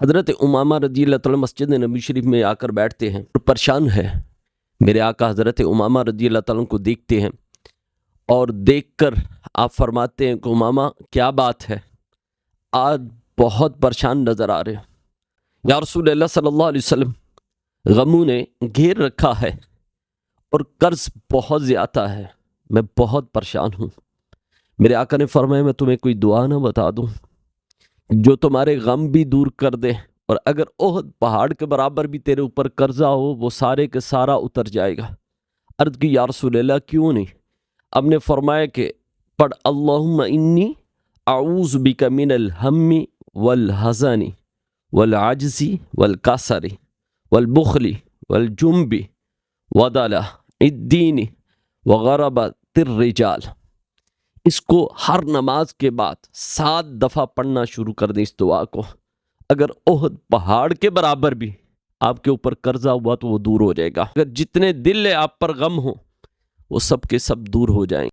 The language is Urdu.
حضرت امامہ رضی اللہ تعالیٰ مسجد نبی شریف میں آ کر بیٹھتے ہیں اور پریشان ہے. میرے آقا حضرت امامہ رضی اللہ تعالیٰ کو دیکھتے ہیں اور دیکھ کر آپ فرماتے ہیں کہ امامہ کیا بات ہے، آج بہت پریشان نظر آ رہے ہیں. یا رسول اللہ صلی اللہ علیہ وسلم، غموں نے گھیر رکھا ہے اور قرض بہت زیادہ ہے، میں بہت پریشان ہوں. میرے آقا نے فرمایا میں تمہیں کوئی دعا نہ بتا دوں جو تمہارے غم بھی دور کر دے، اور اگر احد پہاڑ کے برابر بھی تیرے اوپر قرضہ ہو وہ سارے کے سارا اتر جائے گا. عرض کی یا رسول اللہ کیوں نہیں؟ اب نے فرمایا کہ پڑھ اللہم انی اعوذ بک من الہم والحزن والعجز والکسل والبخل والجنب وضلع الدین وغربۃ الرجال. اس کو ہر نماز کے بعد 7 دفعہ پڑھنا شروع کر دیں. اس دعا کو اگر احد پہاڑ کے برابر بھی آپ کے اوپر قرضہ ہوا تو وہ دور ہو جائے گا. اگر جتنے دل آپ پر غم ہو وہ سب کے سب دور ہو جائیں.